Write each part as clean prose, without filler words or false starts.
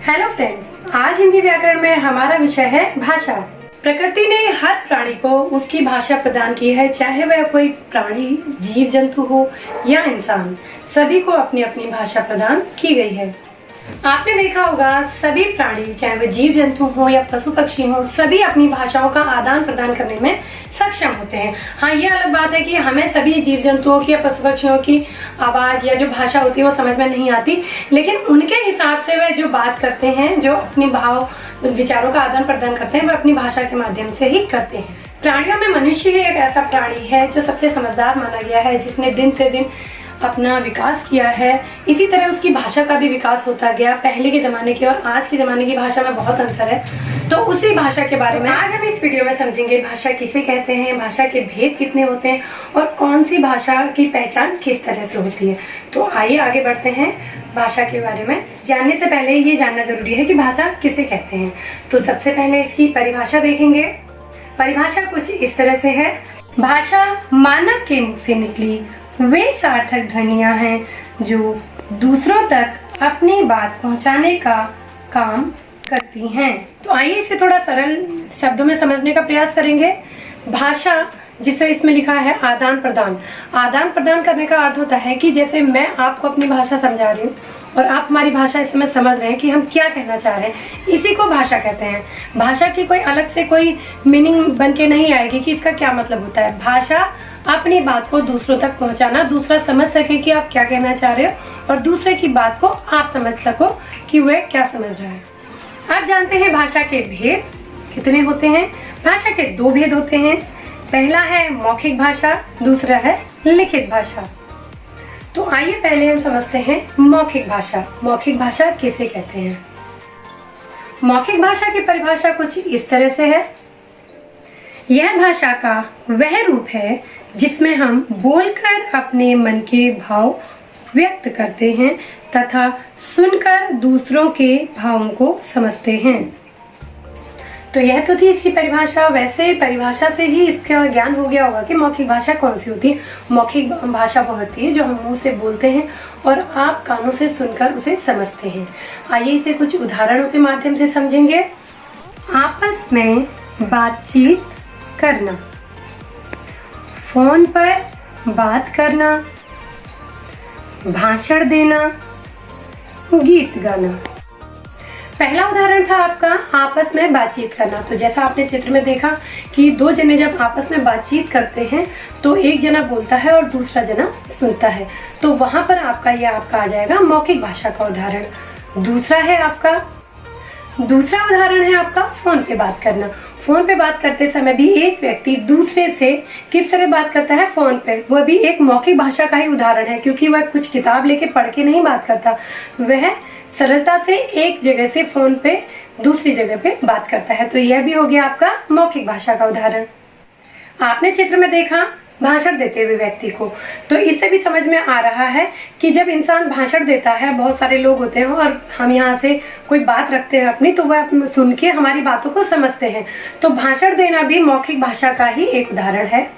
Hello friends, आज हिंदी व्याकरण में हमारा विषय है भाषा। प्रकृति ने हर प्राणी को उसकी भाषा प्रदान की है, चाहे वह कोई प्राणी, जीव जंतु हो या इंसान, सभी को अपनी अपनी भाषा प्रदान की गई है। आपने देखा होगा सभी प्राणी, चाहे वह जीव जंतु हो या पशु पक्षी हो, सभी अपनी भाषाओं का आदान प्रदान करने में सक्षम होते हैं। हाँ, ये अलग बात है कि हमें सभी जीव जंतुओं की या पशु पक्षियों की आवाज या जो भाषा होती है वो समझ में नहीं आती, लेकिन उनके हिसाब से वे जो बात करते हैं, जो अपने भाव विचारों का आदान प्रदान करते हैं, वह अपनी भाषा के माध्यम से ही करते हैं। प्राणियों में मनुष्य ही एक ऐसा प्राणी है जो सबसे समझदार माना गया है, जिसने दिन से दिन अपना विकास किया है। इसी तरह उसकी भाषा का भी विकास होता गया। पहले के जमाने की और आज के जमाने की भाषा में बहुत अंतर है, तो उसी भाषा के बारे में आज हम इस वीडियो में समझेंगे। भाषा किसे कहते हैं, भाषा के भेद कितने होते हैं और कौन सी भाषा की पहचान किस तरह से होती है। तो आइए आगे बढ़ते हैं भाषा के बारे में। जानने से पहले ये जानना जरूरी है कि भाषा किसे कहते हैं। तो सबसे पहले इसकी परिभाषा देखेंगे। परिभाषा कुछ इस तरह से है। भाषा मानव के मुख से निकली वे सार्थक ध्वनियां हैं जो दूसरों तक अपनी बात पहुंचाने का काम करती हैं। तो आइए इसे थोड़ा सरल शब्दों में समझने का प्रयास करेंगे। भाषा, जिसे इसमें लिखा है आदान प्रदान। आदान प्रदान करने का अर्थ होता है कि जैसे मैं आपको अपनी भाषा समझा रही हूँ और आप हमारी भाषा इस समय समझ रहे हैं कि हम क्या कहना चाह रहे हैं, इसी को भाषा कहते हैं। भाषा की कोई अलग से कोई मीनिंग बन के नहीं आएगी कि इसका क्या मतलब होता है। भाषा अपनी बात को दूसरों तक पहुंचाना, दूसरा समझ सके कि आप क्या कहना चाह रहे हो और दूसरे की बात को आप समझ सको कि वह क्या समझ रहा है। अब जानते हैं भाषा के भेद कितने होते हैं। भाषा के दो भेद होते हैं। पहला है मौखिक भाषा, दूसरा है लिखित भाषा। तो आइए पहले हम समझते हैं मौखिक भाषा। मौखिक भाषा किसे कहते हैं। मौखिक भाषा की परिभाषा कुछ इस तरह से है। यह भाषा का वह रूप है जिसमें हम बोलकर अपने मन के भाव व्यक्त करते हैं तथा सुनकर दूसरों के भावों को समझते हैं। तो यह तो थी इसकी परिभाषा। वैसे परिभाषा से ही इसका ज्ञान हो गया होगा कि मौखिक भाषा कौन सी होती है। मौखिक भाषा वो होती है जो हम मुंह से बोलते हैं और आप कानों से सुनकर उसे समझते हैं। आइए इसे कुछ उदाहरणों के माध्यम से समझेंगे। आपस में बातचीत करना, फोन पर बात करना, भाषण देना, गीत गाना। पहला उदाहरण था आपका आपस में बातचीत करना। तो जैसा आपने चित्र में देखा कि दो जने जब आपस में बातचीत करते हैं तो एक जना बोलता है और दूसरा जना सुनता है, तो वहां पर आपका आ जाएगा मौखिक भाषा का उदाहरण। दूसरा उदाहरण है आपका फोन पे बात करना। फोन पे बात करते समय भी एक व्यक्ति दूसरे से किस तरह बात करता है फोन पे, वह भी एक मौखिक भाषा का ही उदाहरण है, क्योंकि वह कुछ किताब लेके पढ़ के नहीं बात करता, वह सरलता से एक जगह से फोन पे दूसरी जगह पे बात करता है। तो यह भी हो गया आपका मौखिक भाषा का उदाहरण। आपने चित्र में देखा भाषण देते हुए व्यक्ति को, तो इससे भी समझ में आ रहा है कि जब इंसान भाषण देता है, बहुत सारे लोग होते हैं और हम यहाँ से कोई बात रखते हैं अपनी, तो वह सुन के हमारी बातों को समझते हैं। तो भाषण देना भी मौखिक भाषा का ही एक उदाहरण है।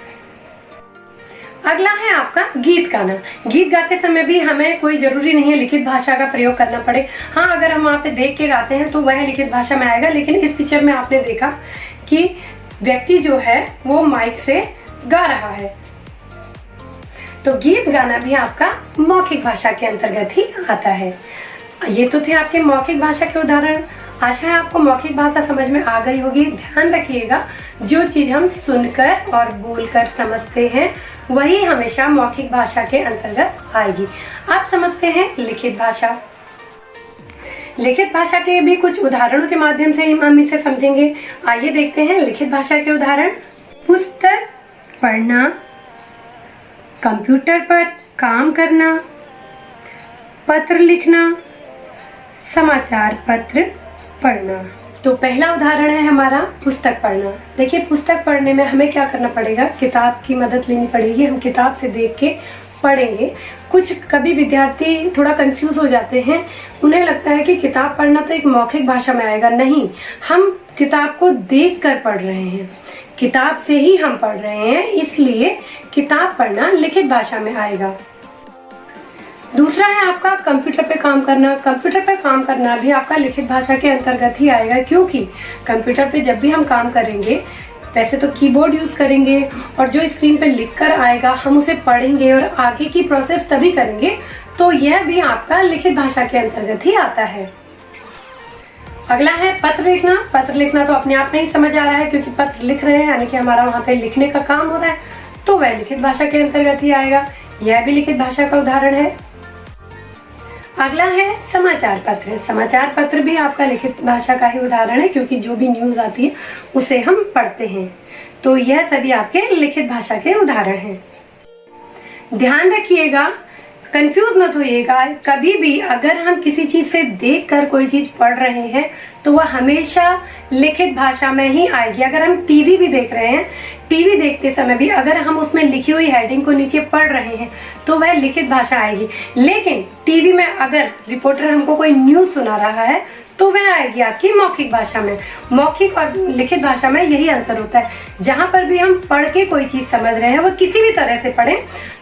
अगला है आपका गीत गाना। गीत गाते समय भी हमें कोई जरूरी नहीं है लिखित भाषा का प्रयोग करना पड़े। हाँ, अगर हम वहाँ पे देख के गाते हैं तो वह लिखित भाषा में आएगा, लेकिन इस पिक्चर में आपने देखा कि व्यक्ति जो है वो माइक से गा रहा है, तो गीत गाना भी आपका मौखिक भाषा के अंतर्गत ही आता है। ये तो थे आपके मौखिक भाषा के उदाहरण। आशा है आपको मौखिक भाषा समझ में आ गई होगी। ध्यान रखिएगा, जो चीज हम सुनकर और बोलकर समझते हैं वही हमेशा मौखिक भाषा के अंतर्गत आएगी। आप समझते हैं लिखित भाषा। लिखित भाषा के भी कुछ उदाहरणों के माध्यम से हम इसे समझेंगे। आइए देखते हैं लिखित भाषा के उदाहरण। पुस्तक पढ़ना, कंप्यूटर पर काम करना, पत्र लिखना, समाचार पत्र पढ़ना। तो पहला उदाहरण है हमारा पुस्तक पढ़ना। देखिए, पुस्तक पढ़ने में हमें क्या करना पड़ेगा, किताब की मदद लेनी पड़ेगी। हम किताब से देख के पढ़ेंगे। कुछ कभी विद्यार्थी थोड़ा कंफ्यूज हो जाते हैं, उन्हें लगता है कि किताब पढ़ना तो एक मौखिक भाषा में आएगा। नहीं, हम किताब को देख कर पढ़ रहे हैं, किताब से ही हम पढ़ रहे हैं, इसलिए किताब पढ़ना लिखित भाषा में आएगा। दूसरा है आपका कंप्यूटर पे काम करना। कंप्यूटर पे काम करना भी आपका लिखित भाषा के अंतर्गत ही आएगा, क्योंकि कंप्यूटर पे जब भी हम काम करेंगे वैसे तो कीबोर्ड यूज करेंगे और जो स्क्रीन पे लिखकर आएगा हम उसे पढ़ेंगे और आगे की प्रोसेस तभी करेंगे, तो यह भी आपका लिखित भाषा के अंतर्गत ही आता है। अगला है पत्र लिखना। पत्र लिखना तो अपने आप में ही समझ आ रहा है, क्योंकि पत्र लिख रहे हैं यानी कि हमारा वहां पे लिखने का काम हो रहा है, तो वह लिखित भाषा के अंतर्गत ही आएगा। यह भी लिखित भाषा का उदाहरण है। अगला है समाचार पत्र। समाचार पत्र भी आपका लिखित भाषा का ही उदाहरण है, क्योंकि जो भी न्यूज आती है उसे हम पढ़ते हैं, तो यह सभी आपके लिखित भाषा के उदाहरण हैं। ध्यान रखिएगा, कंफ्यूज मत होइएगा, कभी भी अगर हम किसी चीज से देखकर कोई चीज पढ़ रहे हैं तो वह हमेशा लिखित भाषा में ही आएगी। अगर हम टीवी भी देख रहे हैं, टीवी देखते समय भी अगर हम उसमें लिखी हुई हेडिंग को नीचे पढ़ रहे हैं तो वह लिखित भाषा आएगी। लेकिन टीवी में अगर रिपोर्टर हमको कोई न्यूज सुना रहा है तो वह आएगी आपकी मौखिक भाषा में। मौखिक और लिखित भाषा में यही अंतर होता है। जहां पर भी हम पढ़ के कोई चीज समझ रहे हैं, वो किसी भी तरह से पढ़ें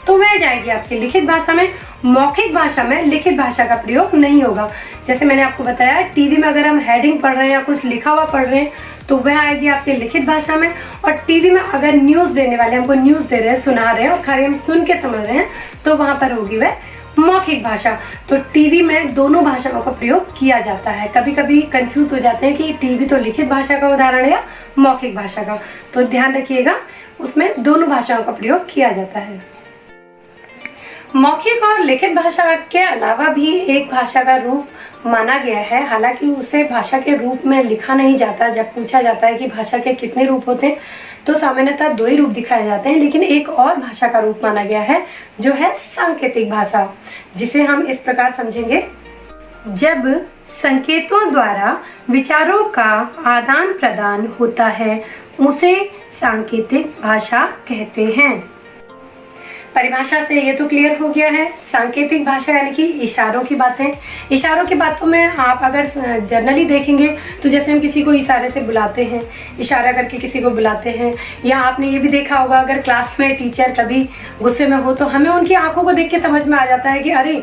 तो वह जाएगी आपकी लिखित भाषा में। मौखिक भाषा में लिखित भाषा का प्रयोग नहीं होगा। जैसे मैंने आपको बताया, टीवी में अगर हम हेडिंग पढ़ रहे हैं या कुछ लिखा हुआ पढ़ रहे हैं तो वह आएगी आपके लिखित भाषा में। और टीवी में अगर न्यूज देने वाले हमको न्यूज दे रहे हैं, सुना रहे हैं और खाली हम सुन के समझ रहे हैं, तो वहां पर होगी वह मौखिक भाषा। तो टीवी में दोनों भाषाओं का प्रयोग किया जाता है। कभी कभी कंफ्यूज हो जाते हैं कि टीवी तो लिखित भाषा का उदाहरण है या मौखिक भाषा का, तो ध्यान रखिएगा, उसमें दोनों भाषाओं का प्रयोग किया जाता है। मौखिक और लिखित भाषा के अलावा भी एक भाषा का रूप माना गया है, हालांकि उसे भाषा के रूप में लिखा नहीं जाता। जब पूछा जाता है कि भाषा के कितने रूप होते हैं तो सामान्यतः 2 ही रूप दिखाए जाते हैं, लेकिन एक और भाषा का रूप माना गया है जो है सांकेतिक भाषा, जिसे हम इस प्रकार समझेंगे। जब संकेतों द्वारा विचारों का आदान प्रदान होता है उसे सांकेतिक भाषा कहते हैं। परिभाषा से ये तो क्लियर हो गया है। सांकेतिक भाषा यानी कि इशारों की बातें। इशारों की बातों में आप अगर जनरली देखेंगे तो जैसे हम किसी को इशारे से बुलाते हैं, इशारा करके किसी को बुलाते हैं, या आपने ये भी देखा होगा अगर क्लास में टीचर कभी गुस्से में हो तो हमें उनकी आंखों को देख के समझ में आ जाता है कि अरे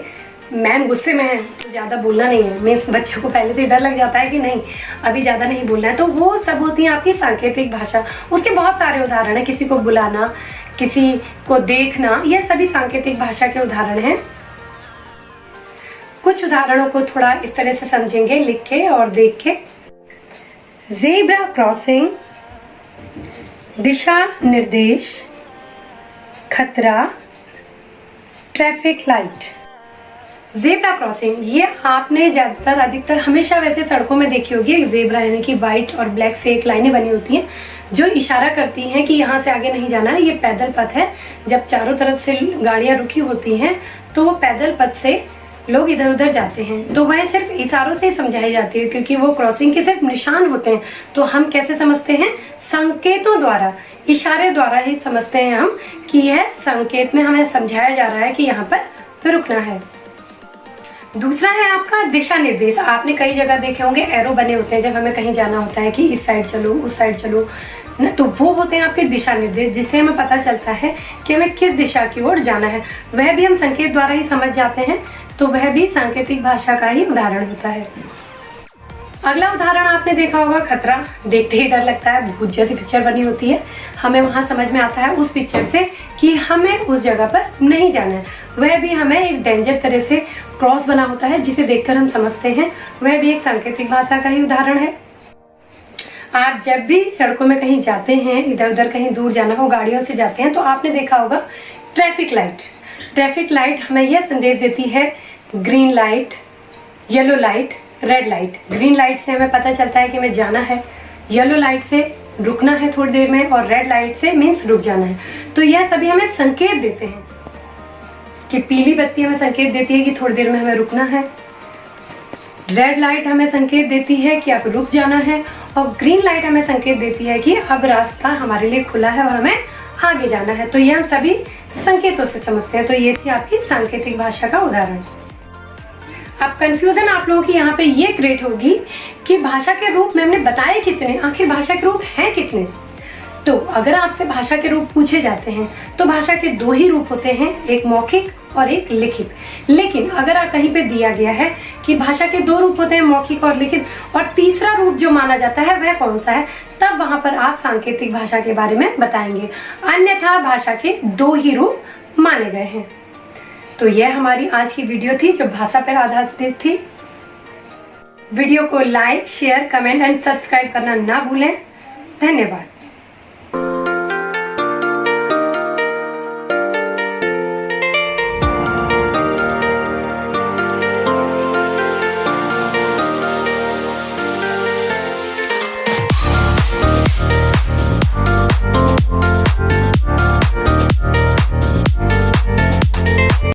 मैम गुस्से में है तो ज्यादा बोलना नहीं है। मीन्स बच्चों को पहले से डर लग जाता है कि नहीं अभी ज्यादा नहीं बोलना है, तो वो सब होती है आपकी सांकेतिक भाषा। उसके बहुत सारे उदाहरण है, किसी को बुलाना, किसी को देखना, यह सभी सांकेतिक भाषा के उदाहरण हैं। कुछ उदाहरणों को थोड़ा इस तरह से समझेंगे लिख के और देख के। ज़ेब्रा क्रॉसिंग, दिशा निर्देश, खतरा, ट्रैफिक लाइट। ज़ेब्रा क्रॉसिंग ये आपने ज्यादातर अधिकतर हमेशा वैसे सड़कों में देखी होगी। एक ज़ेब्रा यानी कि व्हाइट और ब्लैक से एक लाइनें बनी होती हैं जो इशारा करती हैं कि यहाँ से आगे नहीं जाना है, ये पैदल पथ है। जब चारों तरफ से गाड़ियां रुकी होती हैं तो वो पैदल पथ से लोग इधर उधर जाते हैं, तो वह सिर्फ इशारों से ही समझाई जाती है, क्योंकि वो क्रॉसिंग के सिर्फ निशान होते हैं। तो हम कैसे समझते हैं? संकेतों द्वारा, इशारे द्वारा ही समझते हैं हम कि यह संकेत में हमें समझाया जा रहा है कि यहाँ पर रुकना है। दूसरा है आपका दिशा निर्देश। आपने कई जगह देखे होंगे एरो बने होते हैं जब हमें कहीं जाना होता है कि इस साइड चलो, उस साइड चलो ना, तो वो होते हैं आपके दिशा निर्देश, जिससे हमें पता चलता है कि हमें किस दिशा की ओर जाना है। वह भी हम संकेत द्वारा ही समझ जाते हैं, तो वह भी सांकेतिक भाषा का ही उदाहरण होता है। अगला उदाहरण आपने देखा होगा खतरा। देखते ही डर लगता है, भूत जैसी पिक्चर बनी होती है, हमें वहां समझ में आता है उस पिक्चर से कि हमें उस जगह पर नहीं जाना है। वह भी हमें एक डेंजर तरह से क्रॉस बना होता है जिसे देखकर हम समझते हैं, वह भी एक सांकेतिक भाषा का ही उदाहरण है। आप जब भी सड़कों में कहीं जाते हैं, इधर उधर कहीं दूर जाना हो, गाड़ियों से जाते हैं, तो आपने देखा होगा ट्रैफिक लाइट। ट्रैफिक लाइट हमें यह संदेश देती है green light, yellow light, red light. Green light से हमें पता चलता है कि हमें जाना है, येलो लाइट से रुकना है थोड़ी देर में, और रेड लाइट से मीन्स रुक जाना है। तो यह सभी हमें संकेत देते हैं कि पीली बत्ती हमें संकेत देती है कि थोड़ी देर में हमें रुकना है, रेड लाइट हमें संकेत देती है कि अब रुक जाना है, और ग्रीन लाइट हमें संकेत देती है कि अब रास्ता हमारे लिए खुला है और हमें आगे जाना है। तो ये हम सभी संकेतों से समझते हैं। तो ये थी आपकी सांकेतिक भाषा का उदाहरण। अब कंफ्यूजन आप लोगों की यहाँ पे ये क्रिएट होगी कि भाषा के रूप में हमने बताए कितने, आखिर भाषा के रूप हैं कितने। तो अगर आपसे भाषा के रूप पूछे जाते हैं तो भाषा के 2 ही रूप होते हैं, एक मौखिक और एक लिखित। लेकिन अगर आप कहीं पे दिया गया है कि भाषा के 2 रूप होते हैं, मौखिक और लिखित, और तीसरा रूप जो माना जाता है वह कौन सा है, तब वहां पर आप सांकेतिक भाषा के बारे में बताएंगे। अन्यथा भाषा के 2 ही रूप माने गए हैं। तो यह हमारी आज की वीडियो थी जो भाषा पर आधारित थी। वीडियो को like, share, comment and subscribe करना ना भूलें। धन्यवाद।